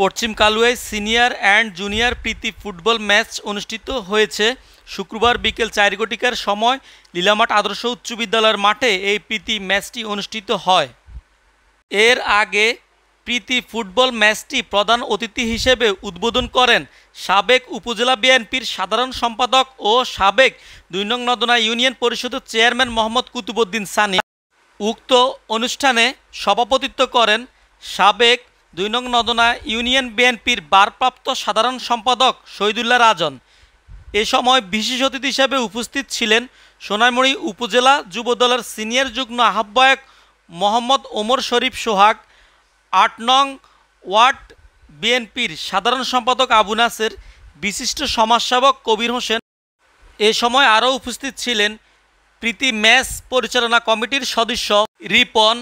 পশ্চিম কালুয়ায় senior and junior প্রীতি football match অনুষ্ঠিত হয়েছে। শুক্রবার বিকেল 4 ঘটিকার সময় লীলামাঠ আদর্শ উচ্চ বিদ্যালয়ের মাঠে এই প্রীতি ম্যাচটি অনুষ্ঠিত হয়। এর আগে প্রীতি ফুটবল ম্যাচটি প্রধান অতিথি হিসেবে উদ্বোধন করেন সাবেক উপজেলা বিএনপির সাধারণ সম্পাদক ও সাবেক 2 নং নদনা ইউনিয়ন পরিষদের চেয়ারম্যান মোহাম্মদ কুতুবউদ্দিন সানি। উক্ত অনুষ্ঠানে সভাপতিত্ব করেন সাবেক 2 নং নদনা ইউনিয়ন বিএনপির ভারপ্রাপ্ত সাধারণ সম্পাদক শহীদুল্লাহ রাজন। এ সময় বিশেষ অতিথি হিসেবে উপস্থিত ছিলেন সোনাইমুড়ি উপজেলা যুবদলের সিনিয়র যুগ্ম আহ্বায়ক মোহাম্মদ ওমর শরীফ সোহাগ, 8 নং ওয়ার্ড বিএনপির সাধারণ সম্পাদক আবু নাসের, বিশিষ্ট সমাজসেবক কবির হোসেন। এ সময় আরও উপস্থিত ছিলেন প্রীতি ম্যাচ পরিচালনা কমিটির সদস্য রিপন,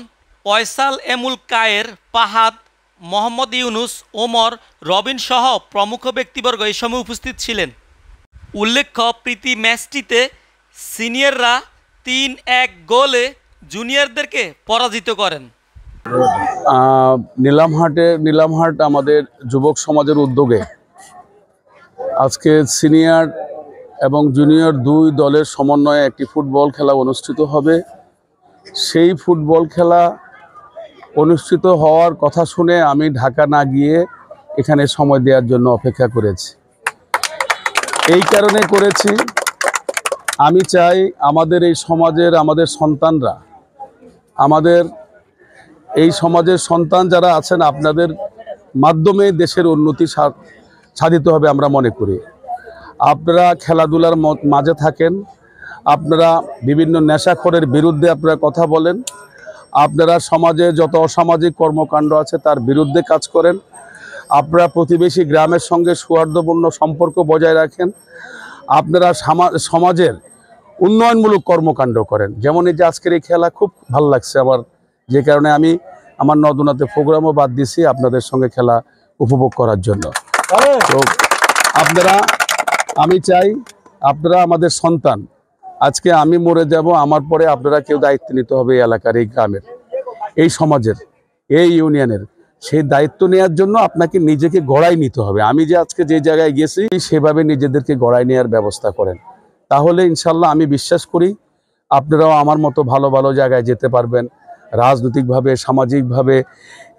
পয়সাল, এমুল কায়ের, পাহাদ, মোহাম্মদ ইউনুস, ওমর, রবিন সহ প্রমুখ ব্যক্তিবর্গ এই সময় উপস্থিত ছিলেন। উল্লেখ্য, প্রীতি ম্যাচটিতে সিনিয়ররা 3-1 গোলে জুনিয়রদেরকে পরাজিত করেন। নীলামহাট আমাদের যুবক সমাজের উদ্যোগে আজকে সিনিয়র এবং জুনিয়র 2 দলের সমন্বয়ে একটি ফুটবল খেলা অনুষ্ঠিত হবে। সেই ফুটবল খেলা অনুষ্ঠিত হওয়ার কথা শুনে আমি ঢাকা না গিয়ে এখানে সময় দেওয়ার জন্য অপেক্ষা করেছি। এই কারণে করেছি, আমি চাই আমাদের এই সমাজের আমাদের সন্তানরা, আমাদের এই সমাজের সন্তান যারা আছেন, আপনাদের মাধ্যমে দেশের উন্নতি সাধিত হবে আমরা মনে করি। আপনারা খেলাধুলার মাঝে থাকেন, আপনারা বিভিন্ন নেশাখোরের বিরুদ্ধে আপনারা কথা বলেন, আপনারা সমাজে যত অসামাজিক কর্মকাণ্ড আছে তার বিরুদ্ধে কাজ করেন, আপনারা প্রতিবেশী গ্রামের সঙ্গে সৌহার্দ্যপূর্ণ সম্পর্ক বজায় রাখেন, আপনারা সমাজের উন্নয়নমূলক কর্মকাণ্ড করেন। যেমন এই যে আজকের এই খেলা খুব ভালো লাগছে আমার, যে কারণে আমি আমার নদনাতে প্রোগ্রামও বাদ দিছি আপনাদের সঙ্গে খেলা উপভোগ করার জন্য। তো আমি চাই আপনারা আমাদের সন্তান, আজকে আমি মরে যাব, আমার পরে আপনারা কেউ দায়িত্ব নিতে হবে এই এলাকার, এই গ্রামের, এই সমাজের, এই ইউনিয়নের। সেই দায়িত্ব নেওয়ার জন্য আপনাকে নিজেকে গড়াই নিতে হবে। আমি যে আজকে যে জায়গায় গেছি সেভাবে নিজেদেরকে গড়াই নেওয়ার ব্যবস্থা করেন, তাহলে ইনশাল্লাহ আমি বিশ্বাস করি আপনারাও আমার মতো ভালো ভালো জায়গায় যেতে পারবেন। রাজনৈতিকভাবে, সামাজিকভাবে,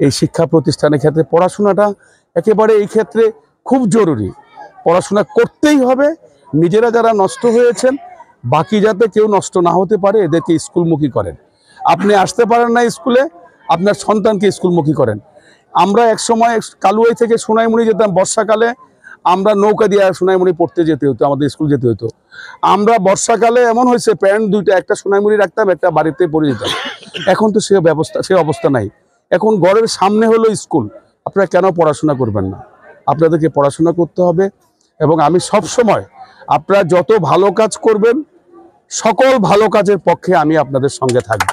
এই শিক্ষা প্রতিষ্ঠানের ক্ষেত্রে পড়াশোনাটা একেবারে এই ক্ষেত্রে খুব জরুরি। পড়াশোনা করতেই হবে। নিজেরা যারা নষ্ট হয়েছেন, বাকি যাতে কেউ নষ্ট না হতে পারে, এদেরকে স্কুলমুখী করেন। আপনি আসতে পারেন না স্কুলে, আপনার সন্তানকে স্কুলমুখী করেন। আমরা এক সময় কালুয়াই থেকে সোনাইমুড়ি যেতাম, বর্ষাকালে আমরা নৌকা দিয়ে সোনাইমুড়ি পড়তে যেতে হতো, আমাদের স্কুল যেতে হতো। আমরা বর্ষাকালে এমন হয়েছে প্যান্ট 2টা, একটা সোনাইমুড়ি রাখতাম, একটা বাড়িতে পড়ে যেতাম। এখন তো সে অবস্থা নাই। এখন ঘরের সামনে হলো স্কুল, আপনারা কেন পড়াশোনা করবেন না? আপনাদেরকে পড়াশোনা করতে হবে। এবং আমি সব সময় আপনারা যত ভালো কাজ করবেন, সকল ভালো কাজের পক্ষে আমি আপনাদের সঙ্গে থাকব।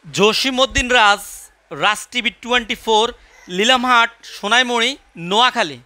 জসিমউদ্দিন রাজ, রাজ টিভি 24, লীলামহাট, সোনাইমুড়ি, নোয়াখালী।